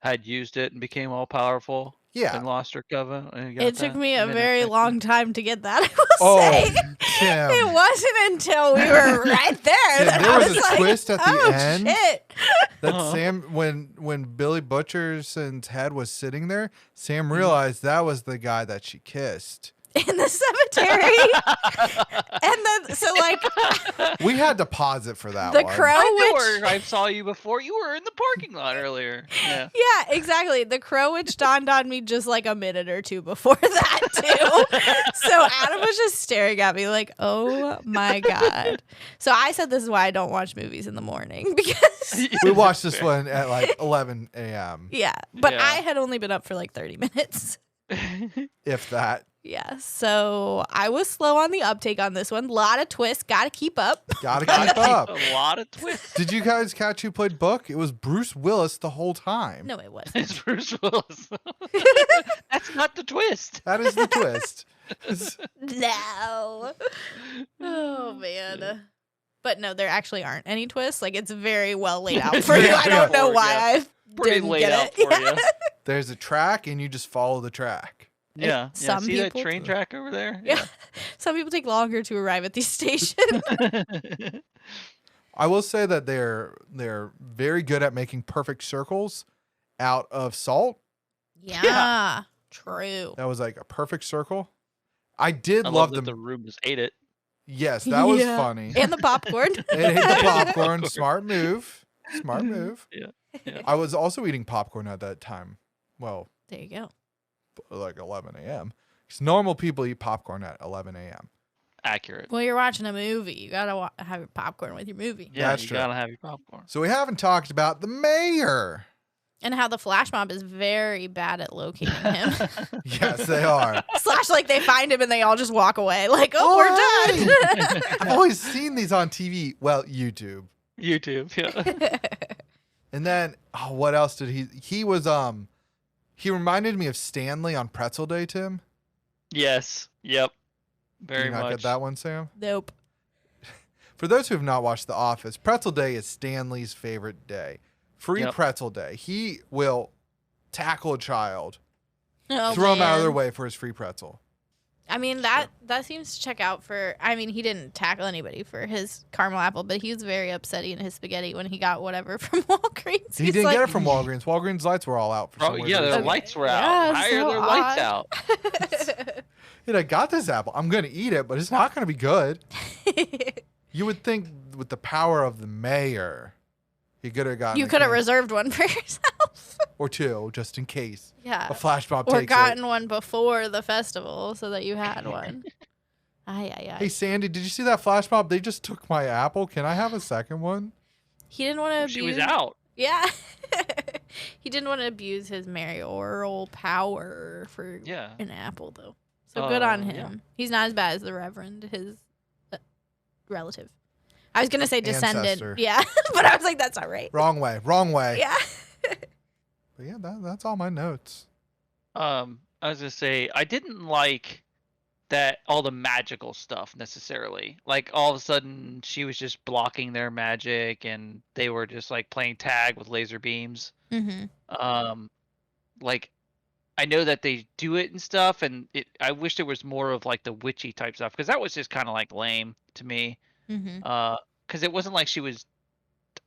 had used it and became all powerful. Yeah. And lost her coven. It took me a very long time to get that. I Oh, will say. Tim. It wasn't until we were right there Tim, that there I was was a like, twist at the oh, end. Shit. That Sam, when Billy Butcherson's head was sitting there, Sam realized that was the guy that she kissed. In the cemetery. And then, so like, We had to pause it for that the one. Crow I know Witch. her. I saw you before. You were in the parking lot earlier. Yeah. Yeah, exactly. The Crow Witch dawned on me just like a minute or two before that, too. So Adam was just staring at me like, oh my God. So I said this is why I don't watch movies in the morning because. We watched this one at like 11 a.m. Yeah, but Yeah. I had only been up for like 30 minutes. If that. Yeah, so I was slow on the uptake on this one. A lot of twists. Got to keep up. Gotta keep up. A lot of twists. Did you guys catch who played Book? It was Bruce Willis the whole time. No, it wasn't. It's Bruce Willis. That's not the twist. That is the twist. No. Oh, man. But no, there actually aren't any twists. Like, it's very well laid out for you. I don't know why I Pretty didn't laid get out it. for Yeah. you. There's a track, and you just follow the track. Yeah. Some See that people- train track over there? Yeah. Some people take longer to arrive at these stations. I will say that they're very good at making perfect circles out of salt. Yeah. True. That was like a perfect circle. I did I love love that the room just ate it. Yes, that was Yeah. funny. And the popcorn. It ate the popcorn. Smart move. Smart move. Yeah. I was also eating popcorn at that time. Well, There you go. like 11 a.m. Because normal people eat popcorn at 11 a.m. Accurate. Well, you're watching a movie. You got to have your popcorn with your movie. Yeah, That's you true. gotta have your popcorn. So we haven't talked about the mayor. And how the flash mob is very bad at locating him. Yes, they are. Slash, like, they find him and they all just walk away. Like, oh, we're done. I've always seen these on TV. Well, YouTube. YouTube. Yeah. And then, oh, what else did he was, he reminded me of Stanley on Pretzel Day, Tim. Yes. Yep. Did Very you not much. get that one, Sam? Nope. For those who have not watched The Office, Pretzel Day is Stanley's favorite day. Free Yep. Pretzel Day. He will tackle a child, Oh, throw him out of man. their way for his free pretzel. I mean, that seems to check out for. I mean, he didn't tackle anybody for his caramel apple, but he was very upset eating his spaghetti when he got whatever from Walgreens. He He's didn't like, get it from Walgreens. Walgreens lights were all out for some Oh, weird yeah, their reason. lights were Yeah, out. Why so are their lights out? Dude, I got this apple. I'm going to eat it, but it's not going to be good. You would think with the power of the mayor, he could have gotten You a could have can- reserved one for yourself. or two, just in case. Yeah. A flash mob Or takes gotten it. one before the festival so that you had one. Ay, ay, ay. Hey, Sandy, did you see that flash mob? They just took my apple. Can I have a second one? He didn't want to abuse. She was out. Yeah. He didn't want to abuse his mayoral power for Yeah. an apple, though. So good on yeah. him. He's not as bad as the Reverend, his relative. I was going to say descendant. Ancestor. Yeah. But I was like, that's not right. Wrong way. Wrong way. Yeah. But yeah, that's all my notes. I was gonna say I didn't like that all the magical stuff necessarily. Like all of a sudden she was just blocking their magic and they were just like playing tag with laser beams. Mm-hmm. Like I know that they do it and stuff, and I wish there was more of like the witchy type stuff because that was just kind of like lame to me. Mm-hmm. Because it wasn't like she was.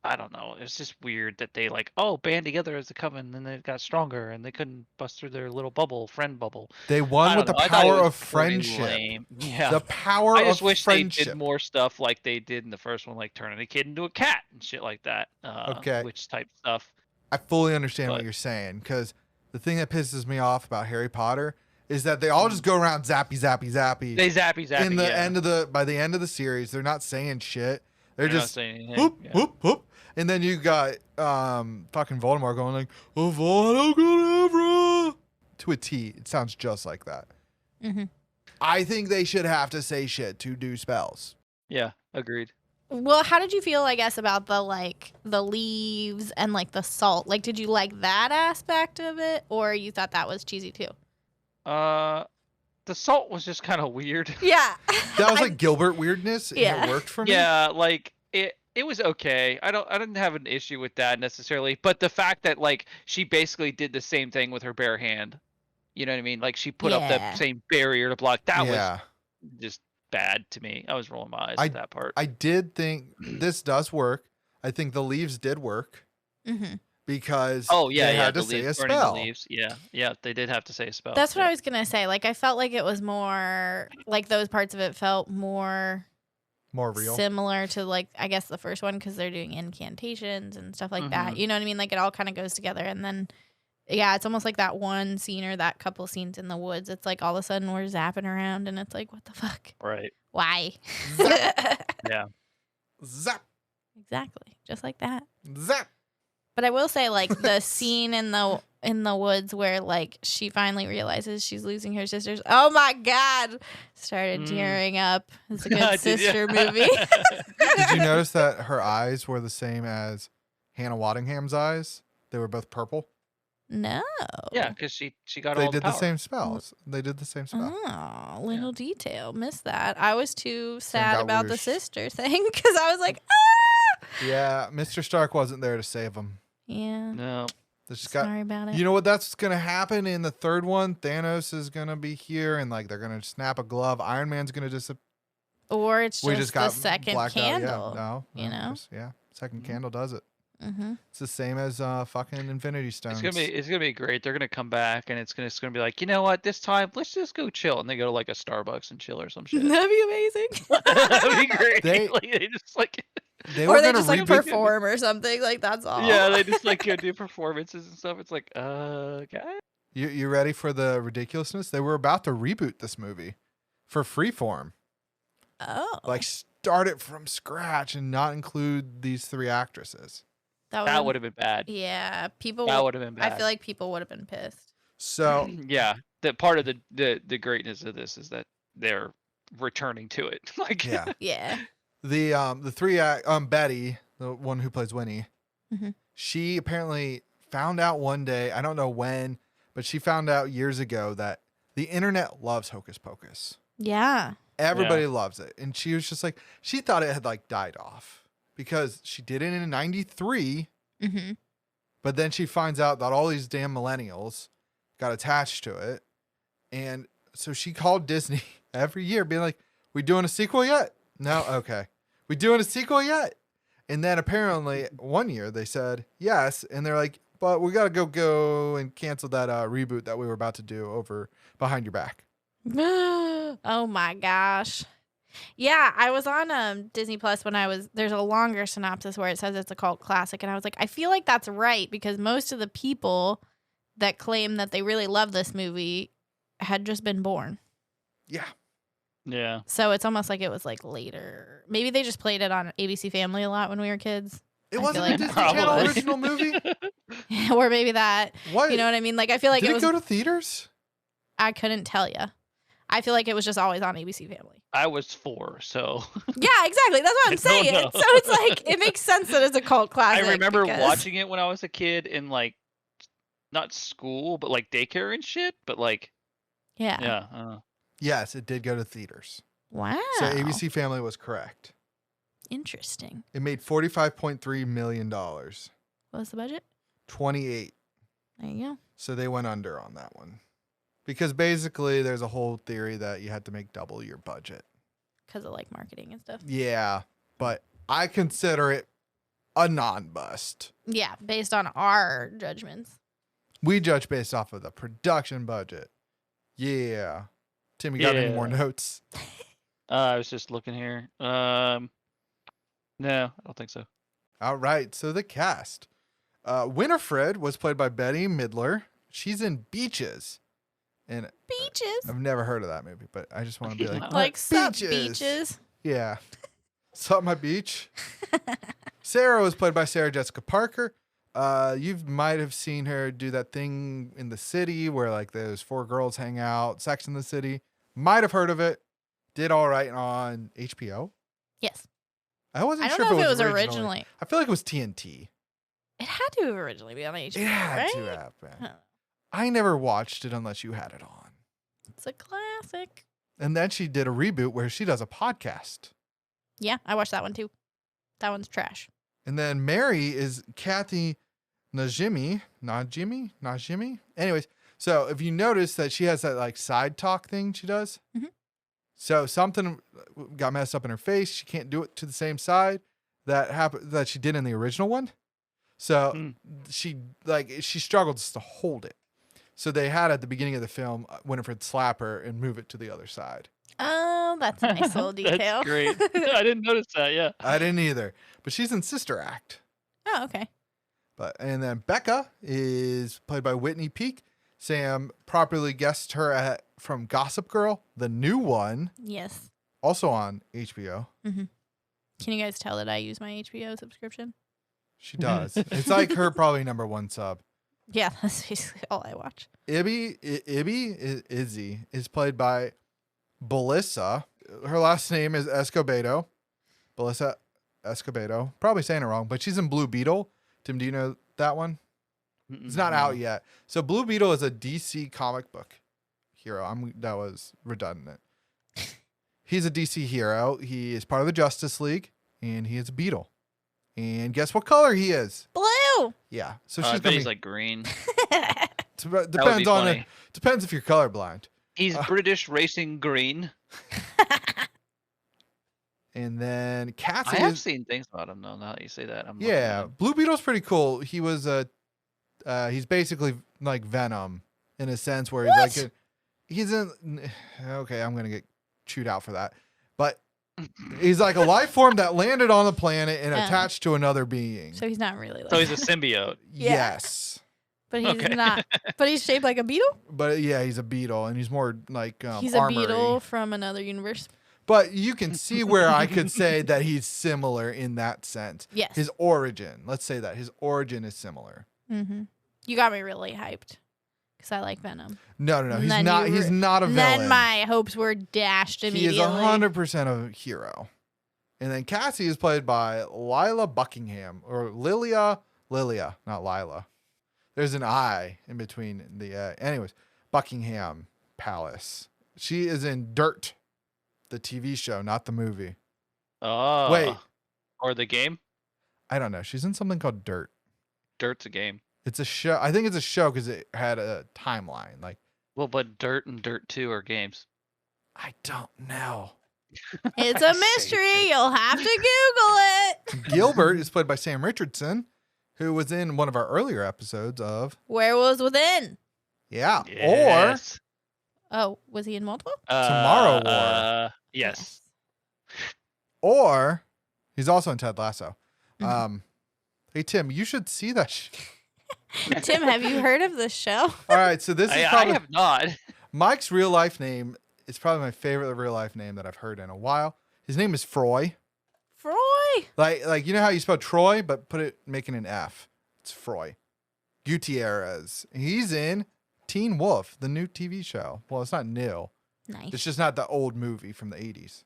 I don't know. It's just weird that they like band together as a coven, and they got stronger, and they couldn't bust through their little friend bubble. They I won don't with the know. I thought it power was of pretty friendship. lame. Yeah. The power I just of wish they friendship. did more stuff like they did in the first one, like turning a kid into a cat and shit like that. Okay. Witch type stuff. I fully understand what But- you're saying because the thing that pisses me off about Harry Potter is that they all just go around zappy, zappy, zappy. They zappy. in the yeah. end of by the end of the series, they're not saying shit. They're They're not just saying anything, whoop, yeah. whoop, whoop. And then you got fucking Voldemort going like, Avada Kedavra. to a T. It sounds just like that. Mm-hmm. I think they should have to say shit to do spells. Yeah, agreed. Well, how did you feel, I guess, about the leaves and like the salt? Like, did you like that aspect of it, or you thought that was cheesy too? The salt was just kind of weird. Yeah. That was like Gilbert weirdness, and Yeah. it worked for me. Yeah, like it was okay. I didn't have an issue with that necessarily, but the fact that like she basically did the same thing with her bare hand. You know what I mean? Like she put up Yeah. that same barrier to block. That Yeah. was just bad to me. I was rolling my eyes at that part. I did think this does work. I think the leaves did work Mm-hmm. because they had to the say a leaves, burning spell. the leaves. Yeah, they did have to say a spell. That's what Yeah. I was gonna say. Like, I felt like it was more like those parts of it felt more More real. similar to like I guess the first one because they're doing incantations and stuff like that. Mhm. You know what I mean? Like it all kind of goes together, and then yeah, it's almost like that one scene or that couple scenes in the woods. It's like all of a sudden we're zapping around, and it's like, what the fuck? Right. Why? Yeah. Zap, Exactly, just like that. zap. But I will say, like the scene in the woods where like she finally realizes she's losing her sisters. Oh my god! Started tearing up. It's a good Did ya? sister movie. Did you notice that her eyes were the same as Hannah Waddingham's eyes? They were both purple. No. Yeah, because she got They all did the the power. same spells. They did the same spell. Oh, little detail. Missed that. I was too Sam sad got about the whooshed. sister thing because I was like, ah! Yeah, Mr. Stark wasn't there to save him. Yeah. No. They just got. Sorry about it. You know what? That's gonna happen in the third one. Thanos is gonna be here, and like they're gonna snap a glove. Iron Man's gonna disappear. Or it's We just just the got second blacked candle. out. Yeah, you know? second candle does it. Mm-hmm. It's the same as fucking Infinity Stones. It's gonna be great. They're gonna come back and it's gonna be like, you know what? This time let's just go chill, and they go to like a Starbucks and chill or some shit. That'd be amazing. That'd be great. They- They just like They Or were they gonna just like reboot. perform or something. Like that's all. yeah, they just like go do performances and stuff. It's like, okay. You ready for the ridiculousness? They were about to reboot this movie for Freeform. Oh. Like start it from scratch and not include these three actresses. That would have been bad. Yeah. People. That would have been bad. I feel like people would have been pissed. So yeah, that part of the greatness of this is that they're returning to it. Like yeah, Yeah. the three Betty, the one who plays Winnie, Mhm. she apparently found out one day. I don't know when, but she found out years ago that the internet loves Hocus Pocus. Yeah. Everybody loves it, and she was just like she thought it had like died off because she did it in '93. Mm-hmm. But then she finds out that all these damn millennials got attached to it. And so she called Disney every year being like, we doing a sequel yet? No? Okay. We doing a sequel yet? And then apparently one year they said yes. And they're like, but we got to go and cancel that reboot that we were about to do over behind your back. Oh my gosh. Yeah, I was on Disney Plus when there's a longer synopsis where it says it's a cult classic, and I was like, I feel like that's right because most of the people that claim that they really love this movie had just been born. Yeah. yeah. So it's almost like it was like later. Maybe they just played it on ABC Family a lot when we were kids. It I wasn't feel a like- Disney Channel Probably. original movie? Or maybe that. What? You know what I mean? Like I feel like Did it it was go to theaters? I couldn't tell you. I feel like it was just always on ABC Family. I was 4, so Yeah, exactly. That's what I'm I don't saying. know. So it's like it makes sense that it's a cult classic. I remember because- watching it when I was a kid in like not school, but like daycare and shit. But like, Yeah. yeah, Yes, it did go to theaters. Wow. So ABC Family was correct. Interesting. It made $45.3 million. What was the budget? 28. There you go. So they went under on that one. Because basically there's a whole theory that you had to make double your budget. Because of like marketing and stuff. Yeah, but I consider it a non-bust. Yeah, based on our judgments. We judge based off of the production budget. Yeah. Tim, you got any more Yeah. notes? I was just looking here. No, I don't think so. All right, so the cast. Winifred was played by Betty Midler. She's in Beaches. And Beaches. I've never heard of that movie, but I just want to be like, Like, Like sup, Beaches. beaches. yeah. Sup, my beach. Sarah was played by Sarah Jessica Parker. You might have seen her do that thing in the city where like those 4 girls hang out, Sex in the City. Might have heard of it. Did all right on HBO. Yes. I wasn't I don't sure know if if it was originally. I feel like it was TNT. It had to have originally been on HBO, It had right? to have been. Huh. I never watched it unless you had it on. It's a classic. And then she did a reboot where she does a podcast. Yeah, I watched that one too. That one's trash. And then Mary is Kathy Najimy. Anyways, so if you notice that she has that like side talk thing she does. Mhm. So something got messed up in her face. She can't do it to the same side that she did in the original one. So she struggled just to hold it. So they had at the beginning of the film Winifred slap her and move it to the other side. Oh, that's a nice little detail. That's great. I didn't notice that. Yeah. I didn't either. But she's in Sister Act. Oh, okay. And then Becca is played by Whitney Peak. Sam properly guessed her from Gossip Girl, the new one, Yes. also on HBO. Can you guys tell that I use my HBO subscription? She does. It's like her probably number 1 sub. Yeah, that's basically all I watch. Izzy is played by Belissa. Her last name is Escobedo. Belissa Escobedo. Probably saying it wrong, but she's in Blue Beetle. Tim, do you know that one? It's not out yet. So Blue Beetle is a DC comic book hero. That was redundant. He's a DC hero. He is part of the Justice League, and he is a beetle. And guess what color he is? Blue. Yeah. So I she's bet gonna he's be, like green. depends on funny. depends if you're colorblind. He's British racing green. And then Cassie. I have seen things about him though. Now that you say that, I'm looking at Yeah, him. Blue Beetle's pretty cool. He was he's basically like Venom in a sense where he's okay, I'm gonna get chewed out for that. But he's like a life form that landed on the planet and attached to another being. So he's not really like So he's a symbiote. Yeah. Yes. But he's not. But he's shaped like a beetle? But yeah, he's a beetle and he's more like He's a armory. beetle from another universe. But you can see where I could say that he's similar in that sense. Yes. His origin. Let's say that. His origin is similar. Mm-hmm. You got me really hyped. Because I like Venom. No. And He's then not. He's not a villain. Then my hopes were dashed immediately. He is 100% a hero. And then Cassie is played by Lila Buckingham. Or Lilia, not Lila. There's an I in between the anyways, Buckingham Palace. She is in Dirt, the TV show, not the movie. Oh. Wait. Or the game? I don't know. She's in something called Dirt. Dirt's a game. It's a show. I think it's a show because it had a timeline. Like, Well, but Dirt and Dirt 2 are games. I don't know. It's a mystery. You'll have to Google it. Gilbert is played by Sam Richardson, who was in one of our earlier episodes of Werewolves Within. Yeah. Yes. Oh, was he in multiple? Tomorrow War. Yes. Or he's also in Ted Lasso. Mm-hmm. Hey Tim, you should see that. Tim, have you heard of this show? All right, so this is I probably have not. Mike's real life name. Is probably my favorite real life name that I've heard in a while. His name is Froy. Froy. Like you know how you spell Troy, but making an F. It's Froy. Gutierrez. He's in Teen Wolf, the new TV show. Well, it's not new. Nice. It's just not the old movie from the 80s.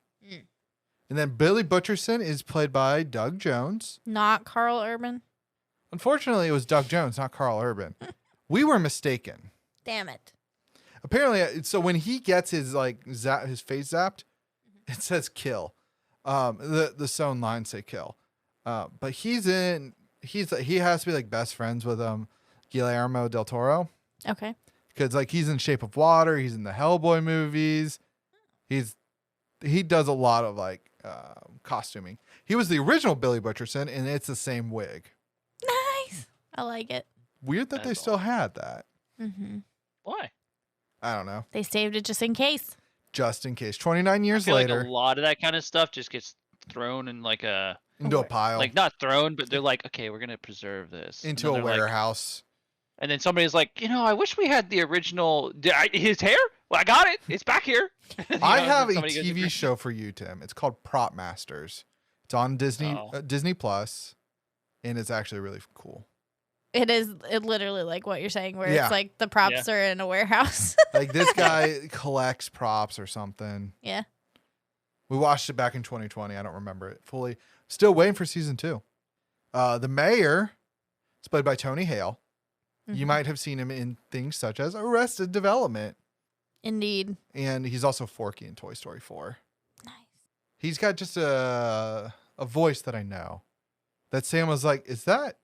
And then Billy Butcherson is played by Doug Jones. Not Carl Urban. Unfortunately, it was Doug Jones, not Carl Urban. We were mistaken. Damn it. Apparently, so when he gets his his face zapped, it says kill. The sewn lines say kill. But he has to be like best friends with Guillermo del Toro. Okay. Because like he's in Shape of Water, he's in the Hellboy movies. He does a lot of like costuming. He was the original Billy Butcherson, and it's the same wig. Nice. I like it. Weird that they That's still had that. Mm-hmm. Why? I don't know. They saved it just in case. Just in case. 29 I years feel later, like a lot of that kind of stuff just gets thrown in like a into a pile, like not thrown, but they're like, okay, we're gonna preserve this into a warehouse. And then somebody's like, I wish we had the original. His hair? Well, I got it. It's back here. I have a TV show for you, Tim. It's called Prop Masters. It's on Disney Disney Plus, and it's actually really cool. It is literally like what you're saying, where Yeah. it's like the props are in a warehouse. Like this guy collects props or something. Yeah. We watched it back in 2020. I don't remember it fully. Still waiting for season 2. The mayor is played by Tony Hale. You Mhm. might have seen him in things such as Arrested Development. Indeed. And he's also Forky in Toy Story 4. Nice. He's got just a voice that I know. That Sam was like, is that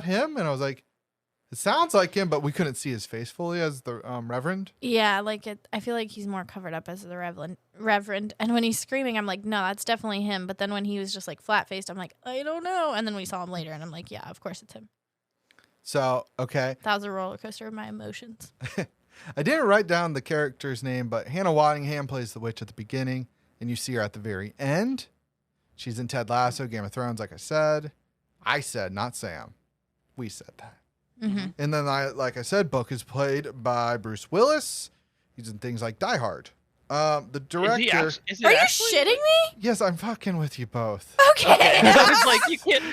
him? And I was like, it sounds like him, but we couldn't see his face fully as the Reverend. Yeah, like I feel like he's more covered up as the Reverend. And when he's screaming, I'm like, no, that's definitely him. But then when he was just like flat faced, I'm like, I don't know. And then we saw him later, and I'm like, yeah, of course it's him. So, okay. That was a roller coaster of my emotions. I didn't write down the character's name, but Hannah Waddingham plays the witch at the beginning, and you see her at the very end. She's in Ted Lasso, Game of Thrones, like I said. I said, not Sam. We said that. Mm-hmm. And then, like I said, Book is played by Bruce Willis. He's in things like Die Hard. The director... Are you shitting me? Yes, I'm fucking with you both. Okay. I was like, you can't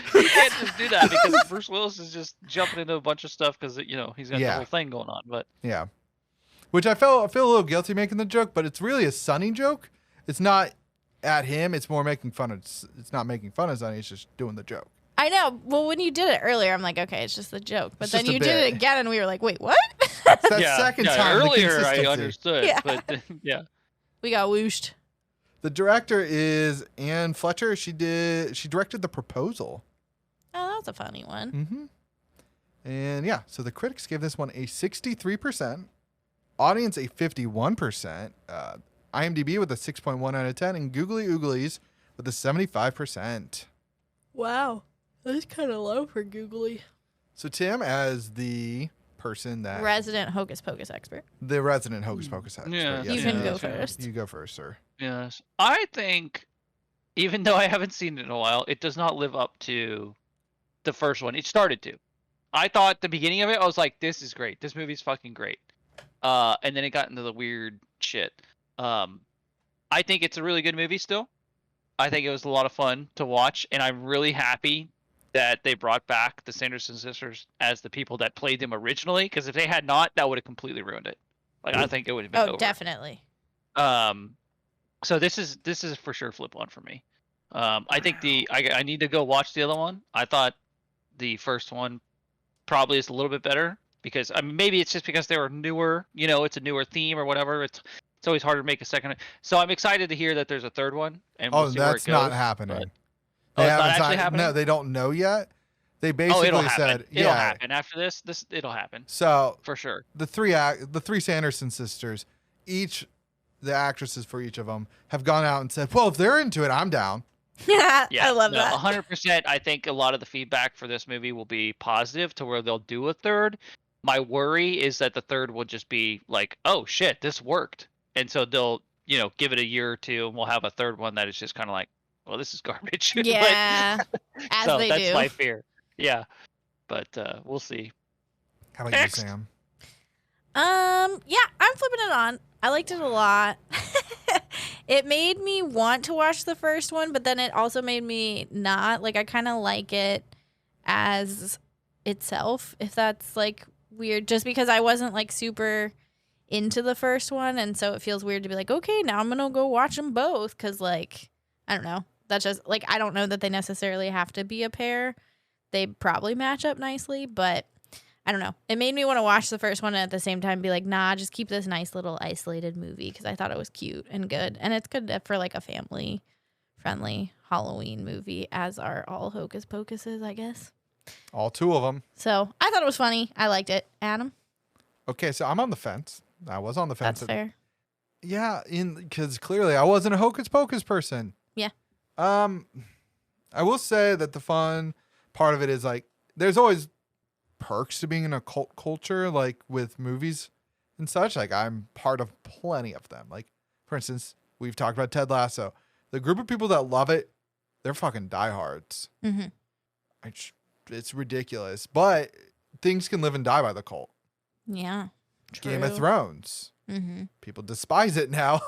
just do that because Bruce Willis is just jumping into a bunch of stuff because he's got the whole thing going on. But yeah, which I feel a little guilty making the joke, but it's really a Sonny joke. It's not at him. It's more making fun of. It's not making fun of Sonny. It's just doing the joke. I know. Well, when you did it earlier, I'm like, okay, it's just a joke. But It's then just a you did bit. it again, and we were like, wait, what? It's that second time. the Earlier, I consistency. understood, Yeah. but yeah. We got whooshed. The director is Anne Fletcher. She directed The Proposal. Oh, that was a funny one. Mm-hmm. And yeah, so the critics gave this one a 63%, audience a 51%, IMDb with a 6.1 out of 10, and Googly Ooglies with a 75%. Wow. That's kind of low for Googly. So Tim, as the person that Resident Hocus Pocus expert. the resident Hocus Pocus expert, Yeah. You can go that's right. first. You go first, sir. Yes, I think, even though I haven't seen it in a while, it does not live up to the first one. It started to. I thought the beginning of it, I was like, "This is great. This movie's fucking great." And then it got into the weird shit. I think it's a really good movie still. I think it was a lot of fun to watch, and I'm really happy that they brought back the Sanderson Sisters as the people that played them originally. Because if they had not, that would have completely ruined it. Like I think it would have been Oh, over. definitely. So this is for sure flip one for me. I think I need to go watch the other one. I thought the first one probably is a little bit better because maybe it's just because they were newer. It's a newer theme or whatever. It's always harder to make a second. So I'm excited to hear that there's a third one. And we'll see where That's it goes, not happening. but- They it's not haven't actually signed- happening? No, they don't know yet. They it'll basically happen. said, It'll yeah. happen after this. It'll happen So for sure. the three Sanderson sisters, the actresses for each of them have gone out and said, "Well, if they're into it, I'm down." Yeah, Yeah, I love no, that. 100%. I think a lot of the feedback for this movie will be positive to where they'll do a third. My worry is that the third will just be like, "Oh shit, this worked," and so they'll give it a year or two, and we'll have a third one that is just kind of like, "Well, this is garbage." Like, Yeah, as so they that's do. my fear. Yeah, but we'll see. How about Next. you, Sam? Yeah, I'm flipping it on. I liked it a lot. It made me want to watch the first one, but then it also made me not. Like, I kind of like it as itself, if that's like weird, just because I wasn't like super into the first one, and so it feels weird to be like, okay, now I'm gonna go watch them both, because like, I don't know. That's just like, I don't know that they necessarily have to be a pair. They probably match up nicely, but I don't know. It made me want to watch the first one and at the same time be like, nah, just keep this nice little isolated movie because I thought it was cute and good. And it's good for like a family-friendly Halloween movie, as are all Hocus Pocuses, I guess. All two of them. So I thought it was funny. I liked it. Adam? Okay, so I'm on the fence. I was on the fence. That's fair. Yeah, because clearly I wasn't a Hocus Pocus person. Yeah. I will say that the fun part of it is like there's always perks to being in a cult culture, like with movies and such. Like I'm part of plenty of them. Like for instance, we've talked about Ted Lasso. The group of people that love it, they're fucking diehards. Mm-hmm. It's ridiculous, but things can live and die by the cult. Yeah. Game of True. Thrones. Mm-hmm. People despise it now.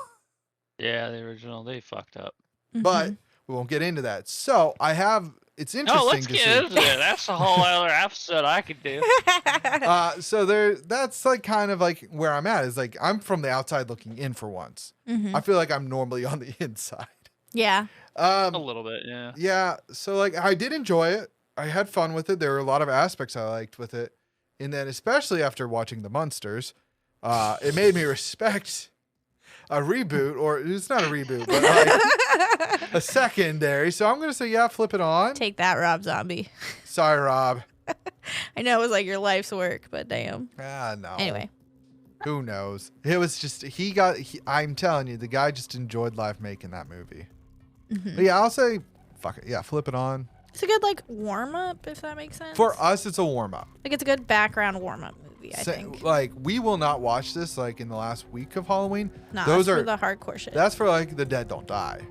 Yeah, the original, they fucked up. But we won't get into that. So I have it's interesting. Oh, let's to get see. into it. That's a whole other episode I could do. So that's like kind of like where I'm at. Is like I'm from the outside looking in for once. I feel like I'm normally on the inside. Yeah. A little bit, yeah. Yeah. So like I did enjoy it. I had fun with it. There were a lot of aspects I liked with it, and then especially after watching the Munsters, it made me respect a reboot, or it's not a reboot, but like a secondary. So I'm gonna say yeah, flip it on. Take that, Rob Zombie. Sorry, Rob. I know it was like your life's work, but damn. No. Anyway. Who knows? It was just I'm telling you, the guy just enjoyed life making that movie. But yeah, I'll say fuck it. Yeah, flip it on. It's a good like warm up, if that makes sense. For us, it's a warm up. Like it's a good background warm up movie, I think. Like we will not watch this like in the last week of Halloween. Nah, Those that's are for the hardcore shit. That's for like the dead don't die.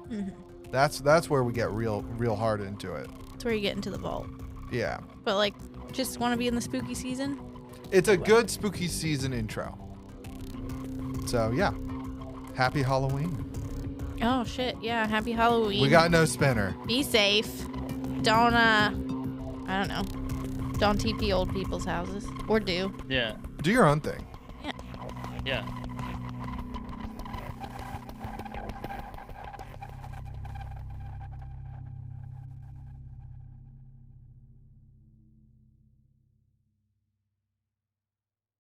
That's where we get real hard into it. That's where you get into the vault. Yeah. But like, just want to be in the spooky season. It's a good spooky season intro. So yeah, happy Halloween. Oh shit! Yeah, happy Halloween. We got no spinner. Be safe. Don't I don't know. Don't TP old people's houses, or do. Yeah. Do your own thing. Yeah. Yeah.